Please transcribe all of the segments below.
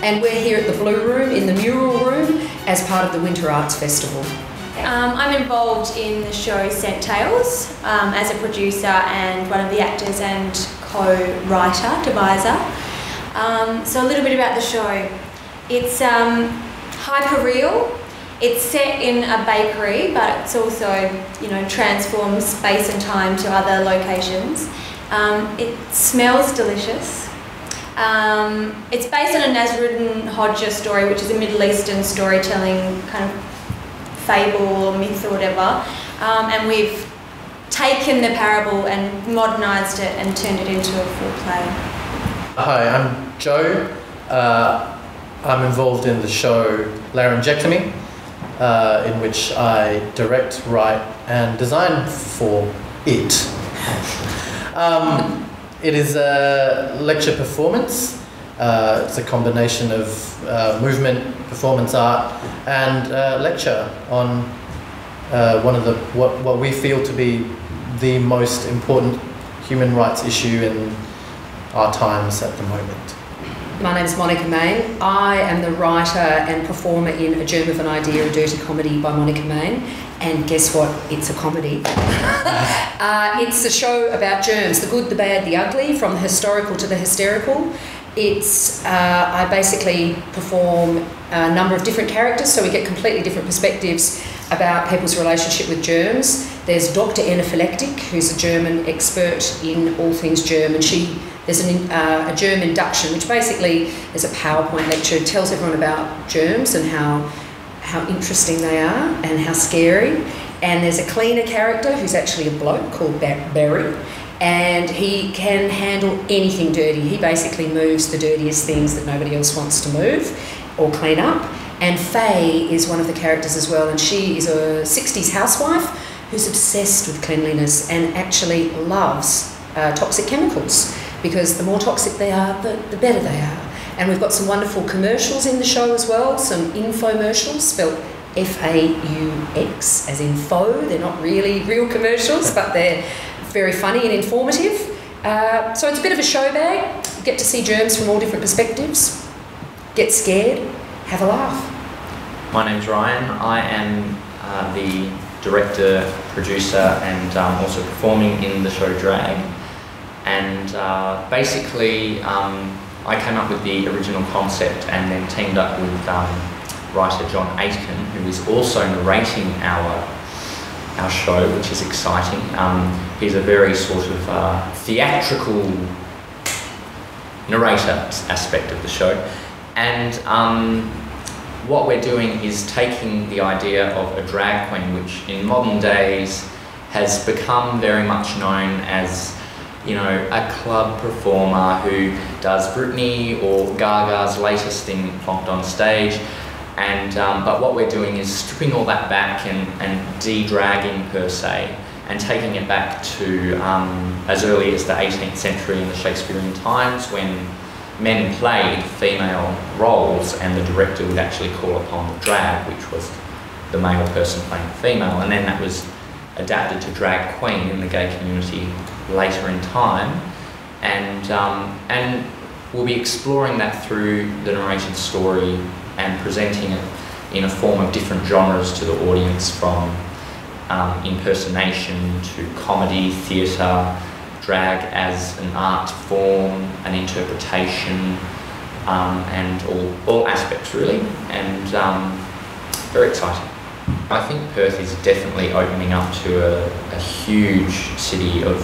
and we're here at the Blue Room in the Mural Room as part of the Winter Arts Festival. I'm involved in the show Scent Tales as a producer and one of the actors and co-writer, deviser. So a little bit about the show. It's hyper-real. It's set in a bakery, but it's also, transforms space and time to other locations. It smells delicious. It's based on a Nasruddin Hodja story, which is a Middle Eastern storytelling kind of fable or myth or whatever. And we've taken the parable and modernised it and turned it into a full play. Hi, I'm Joe. I'm involved in the show Laryngectomy, in which I direct, write and design for it. It is a lecture performance. It's a combination of movement, performance art and lecture on one of what we feel to be the most important human rights issue in our times at the moment. My name is Monica Main. I am the writer and performer in A Germ of an Idea, a dirty comedy by Monica Main. And guess what? It's a comedy. It's a show about germs, the good, the bad, the ugly, from the historical to the hysterical. I basically perform a number of different characters, so we get completely different perspectives about people's relationship with germs. There's Dr. Enna Phylektik, who's a German expert in all things germ, and there's a germ induction, which basically is a PowerPoint lecture. It tells everyone about germs and how interesting they are and how scary. And there's a cleaner character who's actually a bloke called Barry, and he can handle anything dirty. He basically moves the dirtiest things that nobody else wants to move or clean up. And Faye is one of the characters as well, and she is a 60s housewife who's obsessed with cleanliness and actually loves toxic chemicals, because the more toxic they are, the better they are. And we've got some wonderful commercials in the show as well, some infomercials, spelled F-A-U-X, as in faux. They're not really real commercials, but they're very funny and informative. So it's a bit of a show bag. You get to see germs from all different perspectives, get scared, have a laugh. My name's Ryan. I am the director, producer and also performing in the show Drag. And basically I came up with the original concept and then teamed up with writer John Aitken, who is also narrating our show, which is exciting. He's a very sort of theatrical narrator aspect of the show. And what we're doing is taking the idea of a drag queen, which in modern days has become very much known as, a club performer who does Britney or Gaga's latest thing plonked on stage. And but what we're doing is stripping all that back and de-dragging per se, and taking it back to as early as the 18th century in the Shakespearean times, when men played female roles and the director would actually call upon the drag, which was the male person playing the female, and then that was adapted to drag queen in the gay community later in time, and we'll be exploring that through the narrated story and presenting it in a form of different genres to the audience, from impersonation to comedy, theatre, drag as an art form, an interpretation, and all aspects really, and very exciting. I think Perth is definitely opening up to a huge city of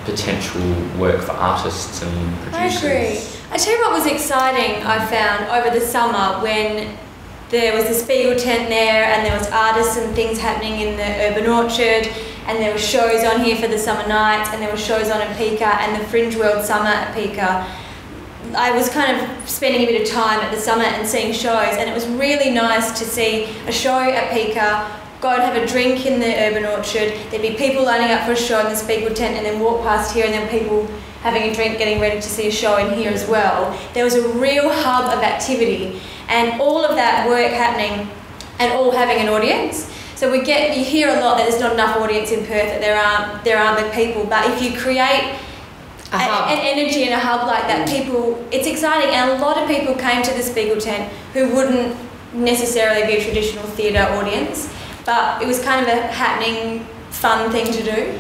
potential work for artists and producers. I agree. I tell you what was exciting, I found over the summer, when there was the Spiegel tent there and there was artists and things happening in the Urban Orchard, and there were shows on here for the summer nights, and there were shows on at Pika and the Fringe World Summer at Pika. I was kind of spending a bit of time at the summit and seeing shows, and it was really nice to see a show at Pika, go and have a drink in the Urban Orchard. There'd be people lining up for a show in the Spiegel tent, and then walk past here, and then people having a drink, getting ready to see a show in here as well. There was a real hub of activity, and all of that work happening and all having an audience. So you hear a lot that there's not enough audience in Perth, that there aren't the people, but if you create an energy and a hub like that. People, it's exciting, and a lot of people came to the Spiegel tent who wouldn't necessarily be a traditional theatre audience, but it was kind of a happening, fun thing to do.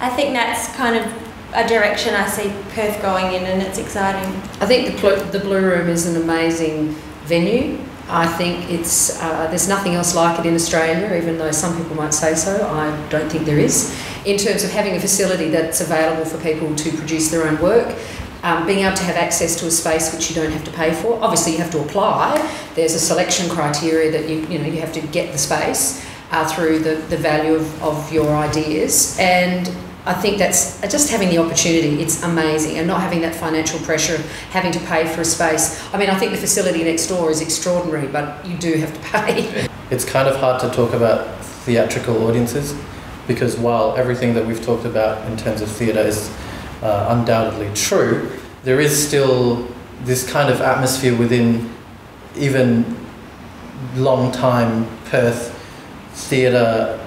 I think that's kind of a direction I see Perth going in, and it's exciting. I think the Blue Room is an amazing venue. I think it's there's nothing else like it in Australia, even though some people might say so. I don't think there is. In terms of having a facility that's available for people to produce their own work, being able to have access to a space which you don't have to pay for. Obviously, you have to apply. There's a selection criteria that you have to get the space through the value of your ideas. And I think that's just having the opportunity. It's amazing, and not having that financial pressure of having to pay for a space. I mean, I think the facility next door is extraordinary, but you do have to pay. It's kind of hard to talk about theatrical audiences, because while everything that we've talked about in terms of theatre is undoubtedly true, there is still this kind of atmosphere within even long-time Perth theatre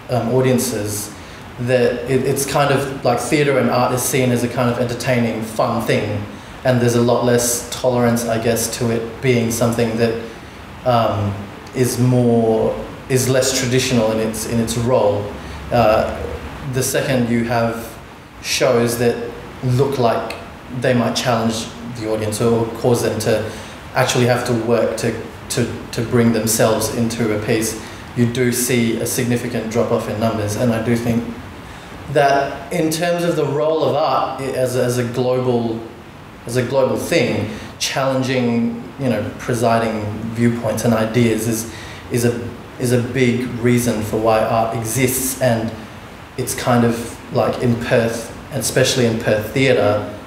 audiences that it's kind of like theatre and art is seen as a kind of entertaining, fun thing, and there's a lot less tolerance, I guess, to it being something that is less traditional in its role. The second you have shows that look like they might challenge the audience or cause them to actually have to work to bring themselves into a piece, you do see a significant drop-off in numbers. And I do think that in terms of the role of art as a global thing, challenging, presiding viewpoints and ideas is a big reason for why art exists. And it's kind of like in Perth, especially in Perth theatre,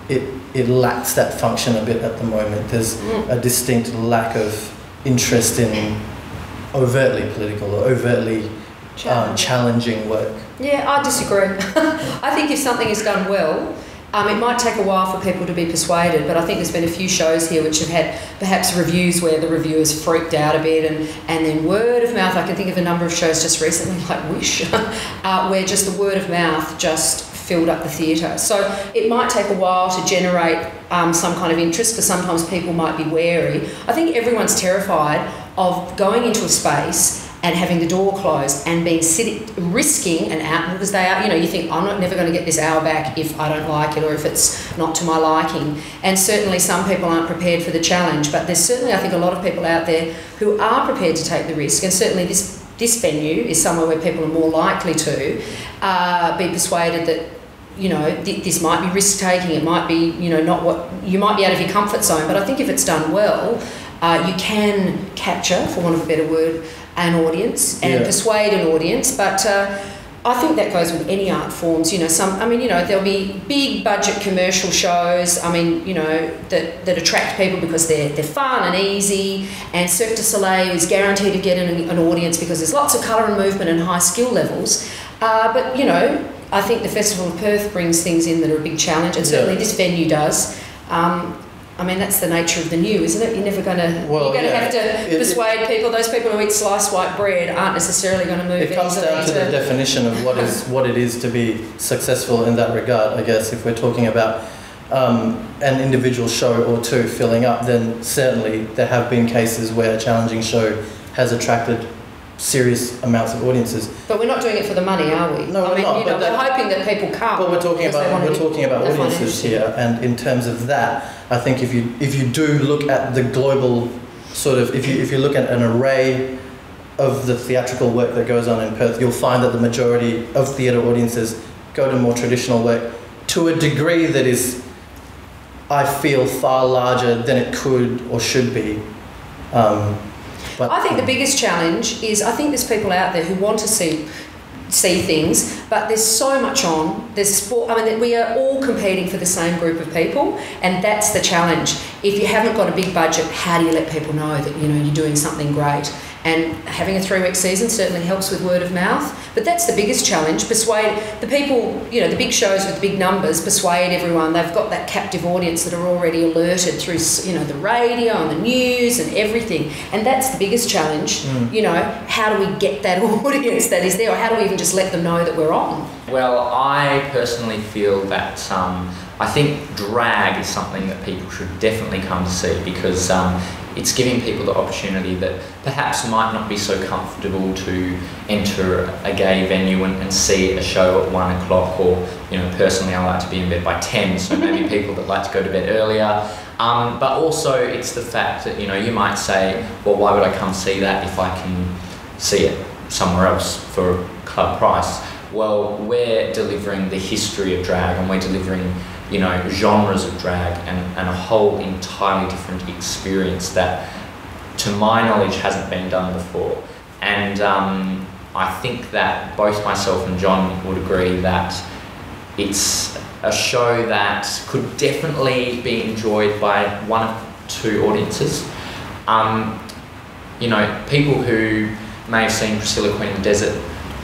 it lacks that function a bit at the moment. There's a distinct lack of interest in overtly political or overtly challenging work. Yeah, I disagree. I think if something is done well, it might take a while for people to be persuaded, but I think there's been a few shows here which have had perhaps reviews where the reviewers freaked out a bit, and then word of mouth. I can think of a number of shows just recently, like Wish, where just the word of mouth just filled up the theatre. So it might take a while to generate some kind of interest, because sometimes people might be wary. I think everyone's terrified of going into a space and having the door closed and risking an hour, because they are, you think, I'm never going to get this hour back if I don't like it or if it's not to my liking. And certainly some people aren't prepared for the challenge, but there's certainly, I think, a lot of people out there who are prepared to take the risk, and certainly this venue is somewhere where people are more likely to be persuaded that, this might be risk-taking, it might be, not what, you might be out of your comfort zone, but I think if it's done well, you can capture, for want of a better word, an audience and persuade an audience. But I think that goes with any art forms. There'll be big budget commercial shows, that attract people because they're fun and easy, and Cirque du Soleil is guaranteed to get an audience because there's lots of colour and movement and high skill levels. But I think the Festival of Perth brings things in that are a big challenge, and certainly this venue does. That's the nature of the new, isn't it? You're never going to... You're going to have to persuade people. Those people who eat sliced white bread aren't necessarily going to move. It comes down to the definition of what it is to be successful in that regard, I guess. If we're talking about an individual show or two filling up, then certainly there have been cases where a challenging show has attracted serious amounts of audiences. But we're not doing it for the money, are we? No, we're not. We're hoping that people come. But we're talking about audiences here, and in terms of that, I think if you do look at the global sort of, if you look at an array of the theatrical work that goes on in Perth, you'll find that the majority of theatre audiences go to more traditional work to a degree that is, I feel, far larger than it could or should be. But I think the biggest challenge is, I think there's people out there who want to see things, but there's so much on. There's sport. We are all competing for the same group of people, and that's the challenge. If you haven't got a big budget, how do you let people know that you're doing something great? and having a 3-week season certainly helps with word of mouth. But that's the biggest challenge, persuade the people, you know, the big shows with big numbers, persuade everyone. They've got that captive audience that are already alerted through, you know, the radio and the news and everything. And that's the biggest challenge, you know, how do we get that audience that is there, or how do we even just let them know that we're on? Well, I personally feel that I think drag is something that people should definitely come to see, because it's giving people the opportunity that perhaps might not be so comfortable to enter a gay venue and see a show at 1 o'clock, or, you know, personally I like to be in bed by 10, so maybe people that like to go to bed earlier. But also it's the fact that, you know, you might say, well, why would I come see that if I can see it somewhere else for a club price? Well, we're delivering the history of drag, and we're delivering, you know, genres of drag and a whole entirely different experience that, to my knowledge, hasn't been done before. And I think that both myself and John would agree that it's a show that could definitely be enjoyed by one of two audiences. You know, people who may have seen Priscilla Queen of the Desert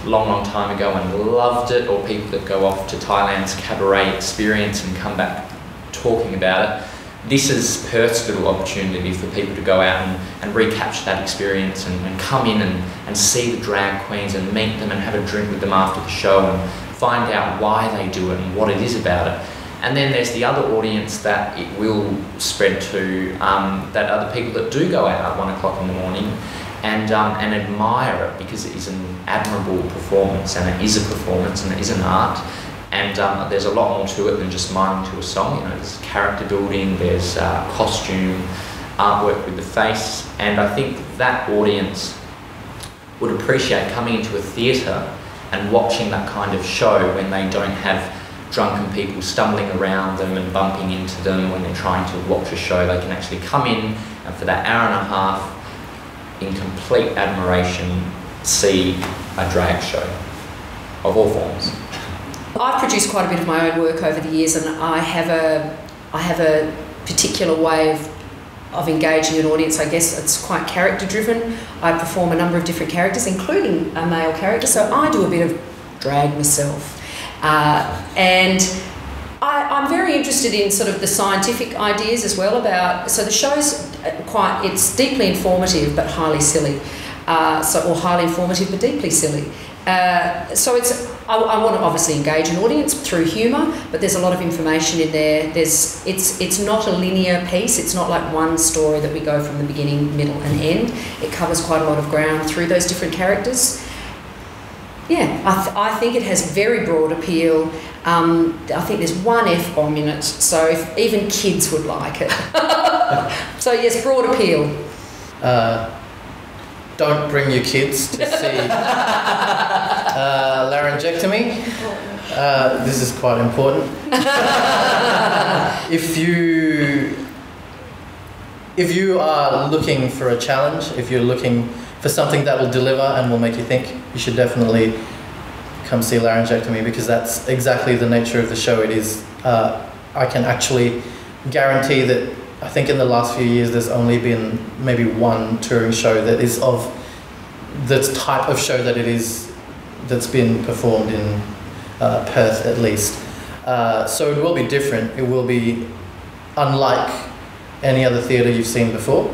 long time ago and loved it, or people that go off to Thailand's cabaret experience and come back talking about it. This is Perth's little opportunity for people to go out and recapture that experience and come in and see the drag queens and meet them and have a drink with them after the show and find out why they do it and what it is about it. And then there's the other audience that it will spread to, that are the people that do go out at 1 o'clock in the morning and admire it, because it is an admirable performance, and it is a performance, and it is an art, and there's a lot more to it than just miming to a song. You know, there's character building, there's costume, artwork with the face, and I think that audience would appreciate coming into a theatre and watching that kind of show when they don't have drunken people stumbling around them and bumping into them when they're trying to watch a show. They can actually come in and for that hour and a half, in complete admiration, see a drag show of all forms. I've produced quite a bit of my own work over the years, and I have a particular way of engaging an audience. I guess it's quite character driven. I perform a number of different characters, including a male character, so I do a bit of drag myself. And I'm very interested in sort of the scientific ideas as well about, so the show's it's deeply informative but highly silly, or highly informative but deeply silly. So I want to obviously engage an audience through humour, but there's a lot of information in there. It's not a linear piece. It's not like one story that we go from the beginning, middle and end. It covers quite a lot of ground through those different characters. Yeah, I think it has very broad appeal. I think there's one F-bomb in it, so even kids would like it. So yes, broad appeal. Don't bring your kids to see laryngectomy. This is quite important. If you are looking for a challenge, if you're looking for something that will deliver and will make you think, you should definitely come see laryngectomy, because that's exactly the nature of the show. It is, I can actually guarantee that I think in the last few years there's only been maybe one touring show that is of the type of show that it is, that's been performed in Perth at least. So it will be different. It will be unlike any other theatre you've seen before.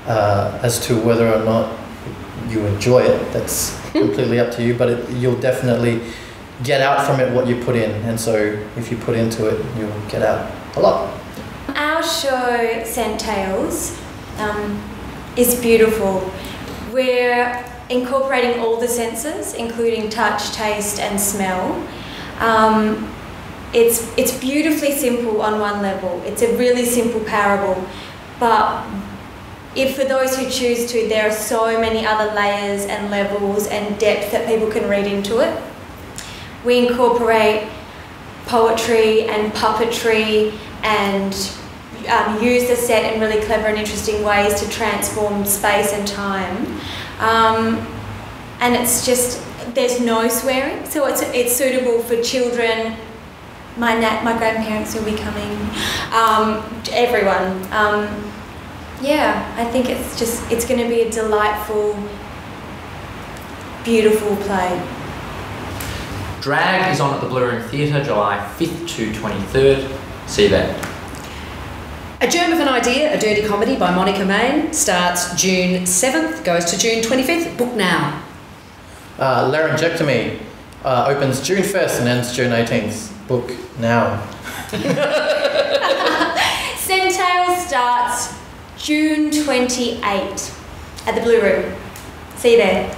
As to whether or not you enjoy it, that's completely up to you, but you'll definitely get out from it what you put in, and so if you put into it, you'll get out a lot. Our show, Scent Tales, is beautiful. We're incorporating all the senses, including touch, taste and smell. It's beautifully simple on one level. It's a really simple parable, but if for those who choose to, there are so many other layers and levels and depth that people can read into it. We incorporate poetry and puppetry and use the set in really clever and interesting ways to transform space and time. And it's just, there's no swearing, so it's suitable for children. My grandparents will be coming, everyone. Yeah, I think it's going to be a delightful, beautiful play. Drag is on at the Blue Room Theatre July 5th to 23rd. See you there. A Germ of an Idea, a dirty comedy by Monica Main, starts June 7th, goes to June 25th. Book now. Laryngectomy opens June 1st and ends June 18th. Book now. Centale starts June 28 at the Blue Room. See you there.